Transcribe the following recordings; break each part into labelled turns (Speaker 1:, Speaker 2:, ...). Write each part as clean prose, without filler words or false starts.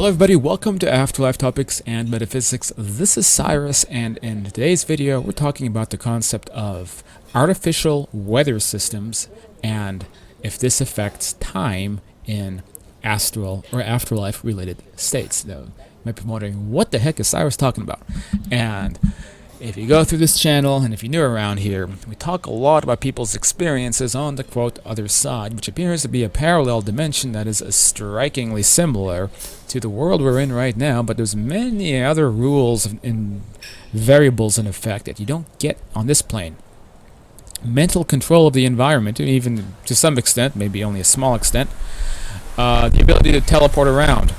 Speaker 1: Hello everybody, welcome to Afterlife Topics and Metaphysics. This is Cyrus, and in today's video we're talking about the concept of artificial weather systems and if this affects time in astral or afterlife related states. Now, you might be wondering, what the heck is Cyrus talking about? And if you go through this channel, and if you're new around here, we talk a lot about people's experiences on the quote other side, which appears to be a parallel dimension that is strikingly similar to the world we're in right now, but there's many other rules and variables in effect that you don't get on this plane. Mental control of the environment, even to some extent, maybe only a small extent, the ability to teleport around,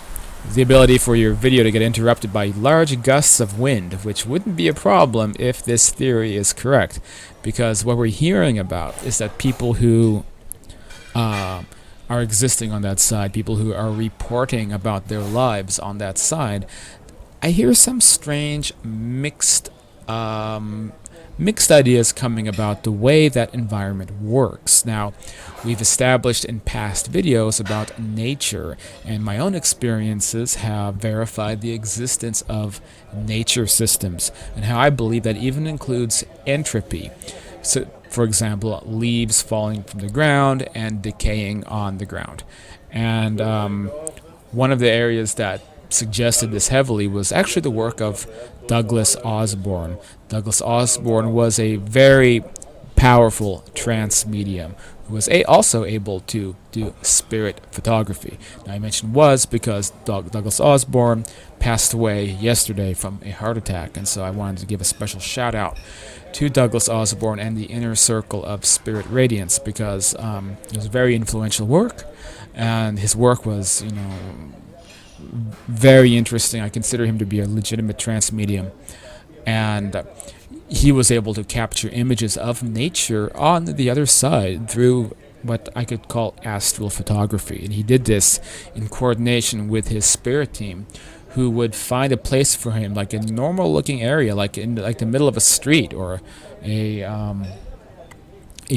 Speaker 1: the ability for your video to get interrupted by large gusts of wind, which wouldn't be a problem if this theory is correct, because what we're hearing about is that people who are existing on that side, people who are reporting about their lives on that side, I hear some strange mixed ideas coming about the way that environment works. Now, we've established in past videos about nature, and my own experiences have verified the existence of nature systems and how I believe that even includes entropy. So, for example, leaves falling from the ground and decaying on the ground. And one of the areas that suggested this heavily was actually the work of Douglas Osborne. Douglas Osborne was a very powerful trance medium who was also able to do spirit photography. Now, I mentioned was because Douglas Osborne passed away yesterday from a heart attack, and so I wanted to give a special shout out to Douglas Osborne and the inner circle of Spirit Radiance, because it was very influential work, and his work was, very interesting. I consider him to be a legitimate trance medium, and he was able to capture images of nature on the other side through what I could call astral photography. And he did this in coordination with his spirit team, who would find a place for him, like a normal looking area, like in the middle of a street or a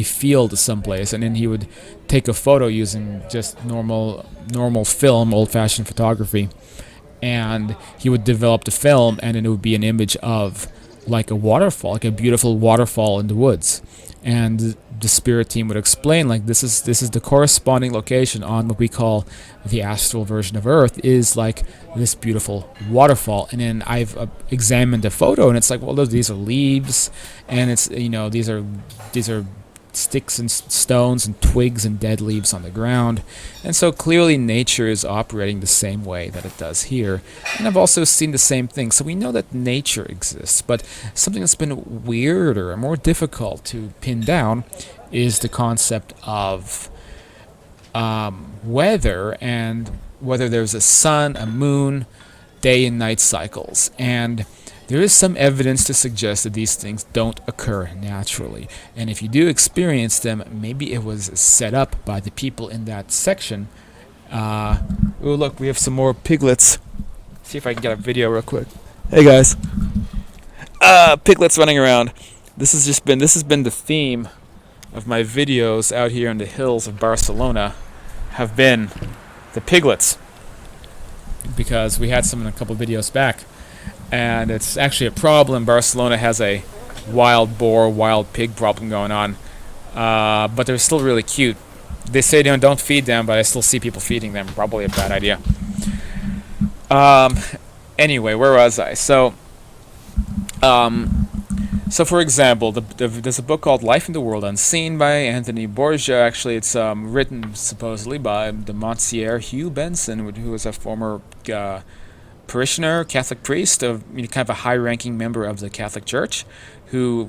Speaker 1: field someplace, and then he would take a photo using just normal film, old-fashioned photography, and he would develop the film, and then it would be an image of like a waterfall, like a beautiful waterfall in the woods. And the spirit team would explain, like, this is the corresponding location on what we call the astral version of Earth, is like this beautiful waterfall. And then I've examined the photo, and it's like, well, these are leaves, and it's, these are sticks and stones and twigs and dead leaves on the ground. And so clearly nature is operating the same way that it does here. And I've also seen the same thing. So we know that nature exists, but something that's been weirder and more difficult to pin down is the concept of weather, and whether there's a sun, a moon, day and night cycles. And there is some evidence to suggest that these things don't occur naturally. And if you do experience them, maybe it was set up by the people in that section. Oh, look, we have some more piglets. See if I can get a video real quick. Hey, guys. Piglets running around. This has been the theme of my videos out here in the hills of Barcelona, have been the piglets, because we had some in a couple videos back. And it's actually a problem. Barcelona has a wild boar, wild pig problem going on. But they're still really cute. They say don't feed them, but I still see people feeding them. Probably a bad idea. Anyway, where was I? So for example, there's a book called Life in the World Unseen by Anthony Borgia. Actually, it's written supposedly by the Monsieur Hugh Benson, who was a former parishioner, Catholic priest, kind of a high-ranking member of the Catholic Church, who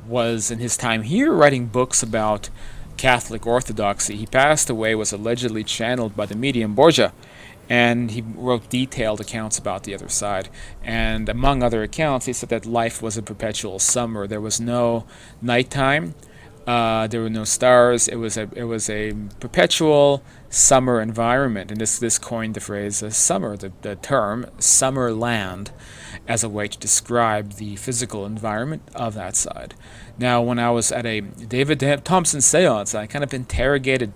Speaker 1: was in his time here writing books about Catholic orthodoxy. He passed away, was allegedly channeled by the medium Borgia, and he wrote detailed accounts about the other side. And among other accounts, he said that life was a perpetual summer. There was no nighttime. There were no stars. It was a perpetual summer environment, and this coined the phrase summer, the term summer land, as a way to describe the physical environment of that side. Now, when I was at a David Thompson seance, I kind of interrogated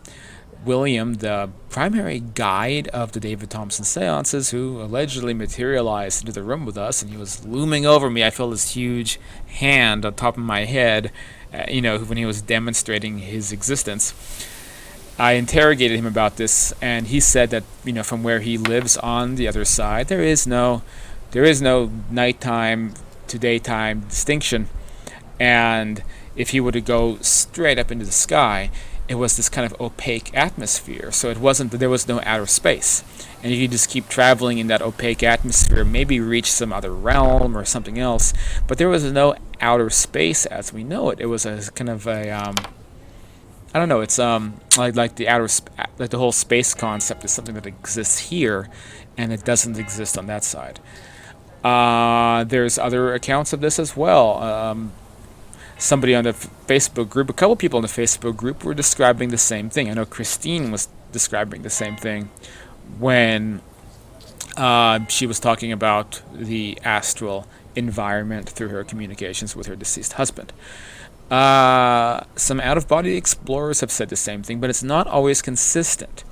Speaker 1: William, the primary guide of the David Thompson seances, who allegedly materialized into the room with us, and he was looming over me. I felt his huge hand on top of my head, when he was demonstrating his existence. I interrogated him about this, and he said that, from where he lives on the other side, there is no nighttime to daytime distinction. And if he were to go straight up into the sky, it was this kind of opaque atmosphere. So there was no outer space. And you could just keep traveling in that opaque atmosphere, maybe reach some other realm or something else. But there was no outer space as we know it. It was a kind of a, I don't know, it's like like the whole space concept is something that exists here, and it doesn't exist on that side. There's other accounts of this as well. Somebody on the Facebook group, a couple people in the Facebook group were describing the same thing. I know Christine was describing the same thing when she was talking about the astral environment through her communications with her deceased husband. Some out-of-body explorers have said the same thing, but it's not always consistent,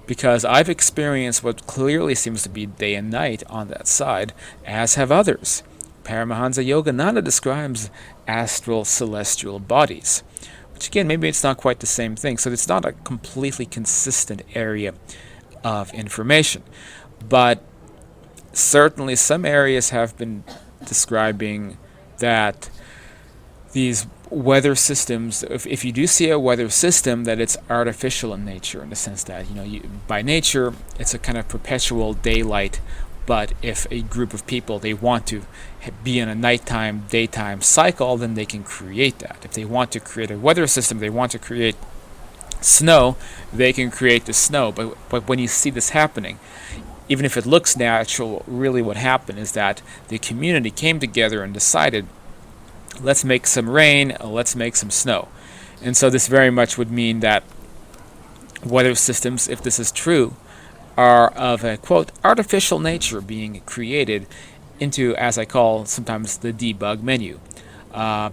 Speaker 1: because I've experienced what clearly seems to be day and night on that side, as have others. Paramahansa Yogananda describes astral celestial bodies, which again, maybe it's not quite the same thing, so it's not a completely consistent area of information. But certainly some areas have been describing that these weather systems, if you do see a weather system, that it's artificial in nature, in the sense that, by nature, it's a kind of perpetual daylight. But if a group of people, they want to be in a nighttime, daytime cycle, then they can create that. If they want to create a weather system, they want to create snow, they can create the snow. But when you see this happening, even if it looks natural, really what happened is that the community came together and decided, let's make some rain, let's make some snow. And so this very much would mean that weather systems, if this is true, are of a, quote, artificial nature being created into, as I call sometimes, the debug menu.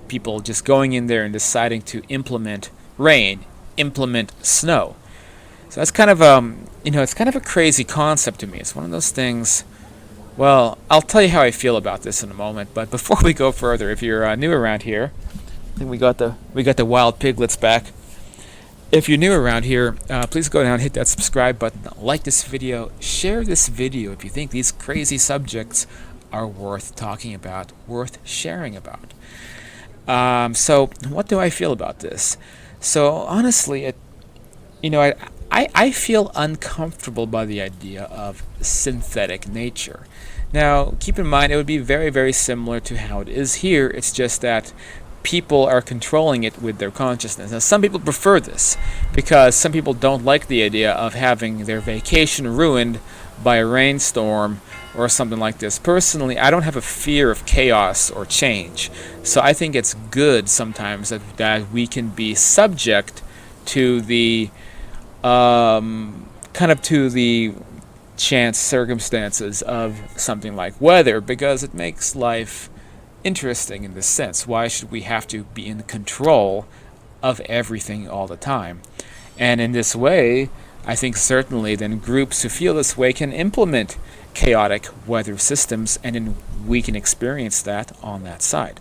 Speaker 1: People just going in there and deciding to implement rain, implement snow. So that's kind of, it's kind of a crazy concept to me. It's one of those things. Well, I'll tell you how I feel about this in a moment, but before we go further, if you're new around here, I think we got the wild piglets back. If you're new around here, please go down and hit that subscribe button, like this video, share this video if you think these crazy subjects are worth talking about, worth sharing about. So what do I feel about this? So honestly, I feel uncomfortable by the idea of synthetic nature. Now, keep in mind, it would be very, very similar to how it is here. It's just that people are controlling it with their consciousness. Now, some people prefer this because some people don't like the idea of having their vacation ruined by a rainstorm or something like this. Personally, I don't have a fear of chaos or change. So I think it's good sometimes that we can be subject to the to the chance circumstances of something like weather, because it makes life interesting in this sense. Why should we have to be in control of everything all the time? And in this way, I think certainly then groups who feel this way can implement chaotic weather systems, and then we can experience that on that side.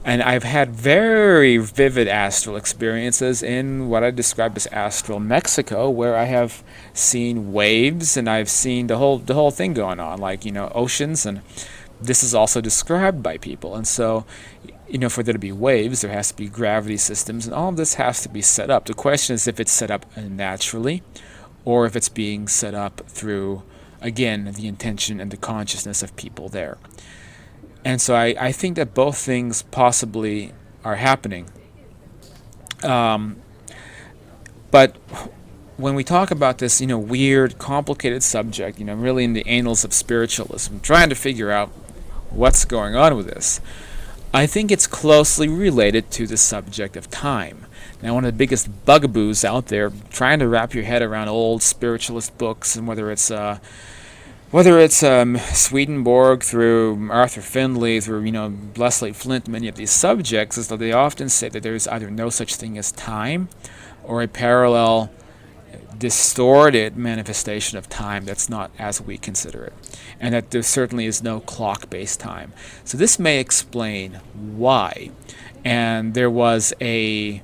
Speaker 1: And I've had very vivid astral experiences in what I described as astral Mexico, where I have seen waves and I've seen the whole thing going on, like, oceans, and this is also described by people. And so, for there to be waves, there has to be gravity systems, and all of this has to be set up. The question is if it's set up naturally, or if it's being set up through, again, the intention and the consciousness of people there. And so I think that both things possibly are happening. But when we talk about this, weird, complicated subject, really in the annals of spiritualism, trying to figure out what's going on with this, I think it's closely related to the subject of time. Now, one of the biggest bugaboos out there, trying to wrap your head around old spiritualist books, and whether it's Swedenborg through Arthur Findlay through Leslie Flint, many of these subjects, is that they often say that there is either no such thing as time, or a parallel distorted manifestation of time that's not as we consider it, and that there certainly is no clock-based time. So this may explain why. And there was a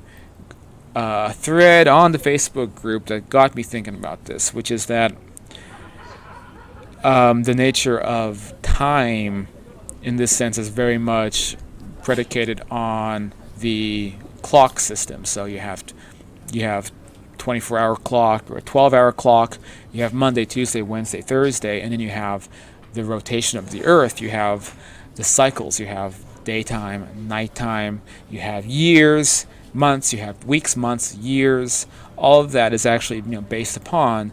Speaker 1: thread on the Facebook group that got me thinking about this, which is that the nature of time, in this sense, is very much predicated on the clock system. So you have 24-hour clock or a 12-hour clock. You have Monday, Tuesday, Wednesday, Thursday, and then you have the rotation of the Earth. You have the cycles. You have daytime, nighttime. You have years, months. You have weeks, months, years. All of that is actually based upon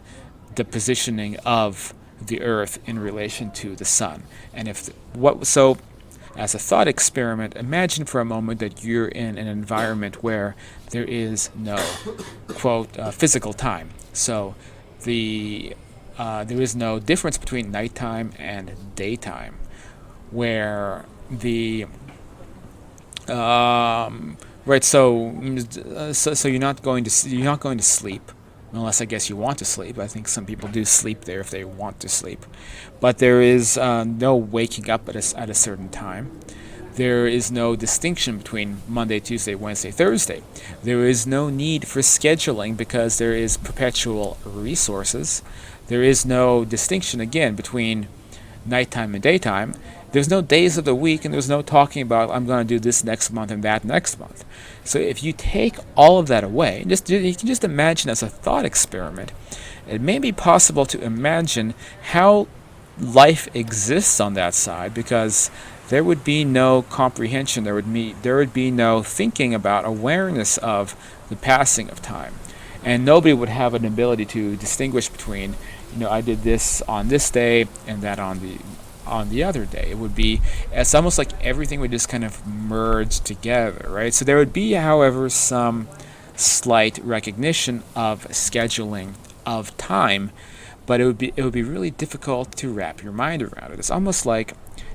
Speaker 1: the positioning of the Earth in relation to the Sun. And as a thought experiment, imagine for a moment that you're in an environment where there is no, quote, physical time. So there is no difference between nighttime and daytime, where the right. So you're not going to sleep, unless I guess you want to sleep. I think some people do sleep there if they want to sleep, but there is no waking up at a certain time. There is no distinction between Monday, Tuesday, Wednesday, Thursday. There is no need for scheduling because there is perpetual resources. There is no distinction, again, between nighttime and daytime. There's no days of the week, and there's no talking about I'm going to do this next month and that next month. So if you take all of that away, you can just imagine as a thought experiment, it may be possible to imagine how life exists on that side, because there would be no comprehension, there would be no thinking about awareness of the passing of time. And nobody would have an ability to distinguish between, I did this on this day and that on the other day. It's almost like everything would just kind of merge together, right? So there would be, however, some slight recognition of scheduling of time, but it would be really difficult to wrap your mind around it. It's almost like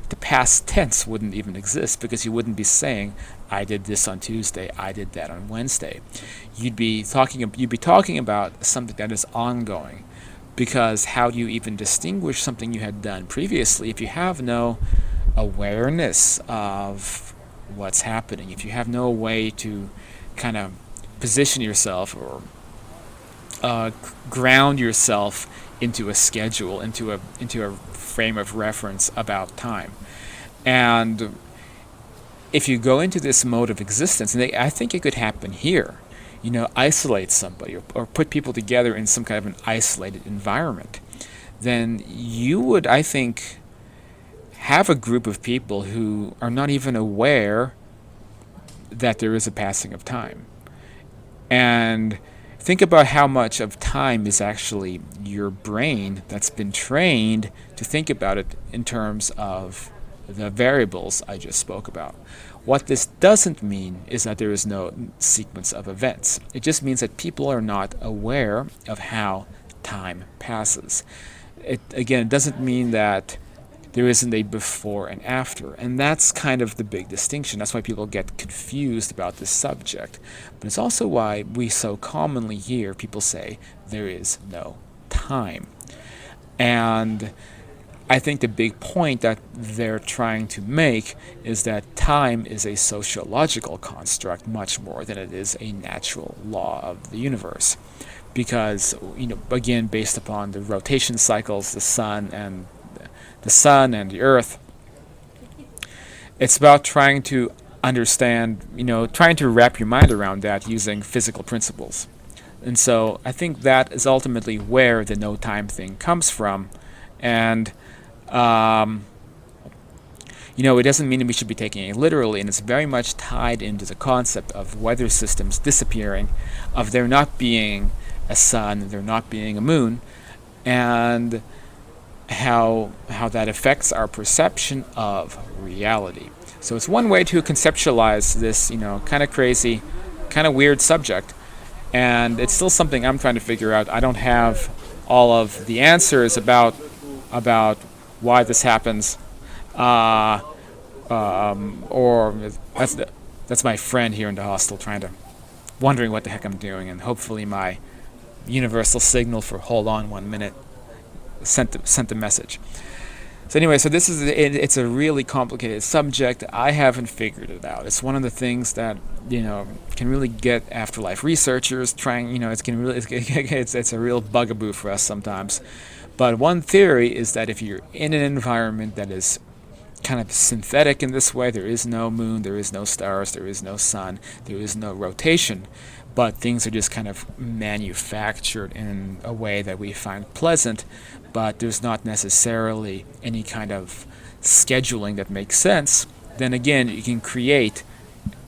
Speaker 1: the past tense wouldn't even exist, because you wouldn't be saying, I did this on Tuesday, I did that on Wednesday. You'd be talking about something that is ongoing, because how do you even distinguish something you had done previously if you have no awareness of what's happening, if you have no way to kind of position yourself or ground yourself into a schedule, into a frame of reference about time. And if you go into this mode of existence, and I think it could happen here, isolate somebody or put people together in some kind of an isolated environment, then you would, I think, have a group of people who are not even aware that there is a passing of time. And think about how much of time is actually your brain that's been trained to think about it in terms of the variables I just spoke about. What this doesn't mean is that there is no sequence of events. It just means that people are not aware of how time passes. It doesn't mean that there isn't a before and after, and that's kind of the big distinction. That's why people get confused about this subject. But it's also why we so commonly hear people say there is no time. And I think the big point that they're trying to make is that time is a sociological construct much more than it is a natural law of the universe. Because, again, based upon the rotation cycles, the sun and the earth, it's about trying to understand, trying to wrap your mind around that using physical principles. And so I think that is ultimately where the no time thing comes from. And it doesn't mean that we should be taking it literally, and it's very much tied into the concept of weather systems disappearing, of there not being a sun, there not being a moon, and how that affects our perception of reality. So it's one way to conceptualize this, kind of crazy, kind of weird subject, and it's still something I'm trying to figure out. I don't have all of the answers about why this happens, or that's my friend here in the hostel wondering what the heck I'm doing, and hopefully my universal signal for hold on 1 minute, sent the message. So anyway, so this is it's a really complicated subject. I haven't figured it out. It's one of the things that can really get afterlife researchers trying. It's a real bugaboo for us sometimes. But one theory is that if you're in an environment that is kind of synthetic in this way, there is no moon, there is no stars, there is no sun, there is no rotation, but things are just kind of manufactured in a way that we find pleasant, but there's not necessarily any kind of scheduling that makes sense, then again, you can create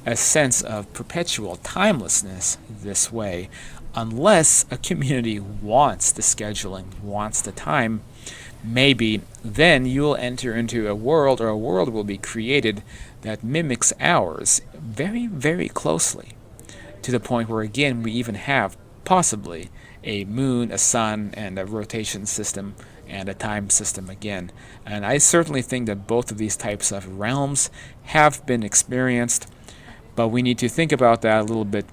Speaker 1: a sense of perpetual timelessness this way, unless a community wants the scheduling, wants the time. Maybe then you'll enter into a world, or a world will be created that mimics ours very, very closely, to the point where again we even have possibly a moon, a sun, and a rotation system and a time system again. And I certainly think that both of these types of realms have been experienced, but we need to think about that a little bit,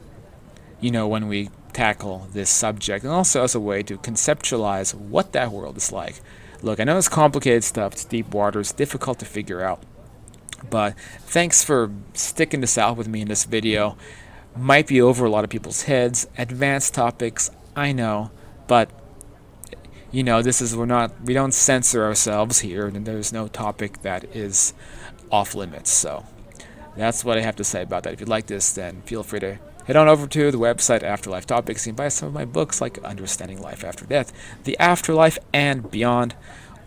Speaker 1: when we tackle this subject, and also as a way to conceptualize what that world is like. Look, I know it's complicated stuff, it's deep water, it's difficult to figure out, but thanks for sticking this out with me in this video. Might be over a lot of people's heads, advanced topics, I know, but we don't censor ourselves here, and there's no topic that is off limits. So that's what I have to say about that. If you like this, then feel free to head on over to the website Afterlife Topics. You can buy some of my books like Understanding Life After Death, The Afterlife, and Beyond.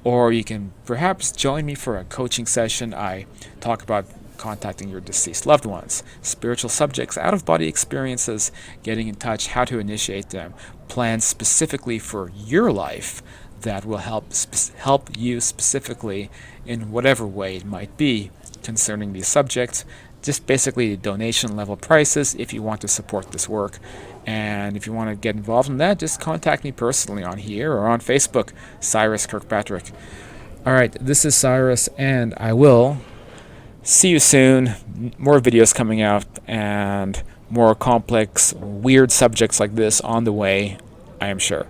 Speaker 1: Or you can perhaps join me for a coaching session. I talk about contacting your deceased loved ones, spiritual subjects, out-of-body experiences, getting in touch, how to initiate them, plans specifically for your life that will help you specifically in whatever way it might be concerning these subjects. Just basically donation level prices if you want to support this work. And if you want to get involved in that, just contact me personally on here or on Facebook, Cyrus Kirkpatrick. Alright, this is Cyrus, and I will see you soon. More videos coming out, and more complex, weird subjects like this on the way, I am sure.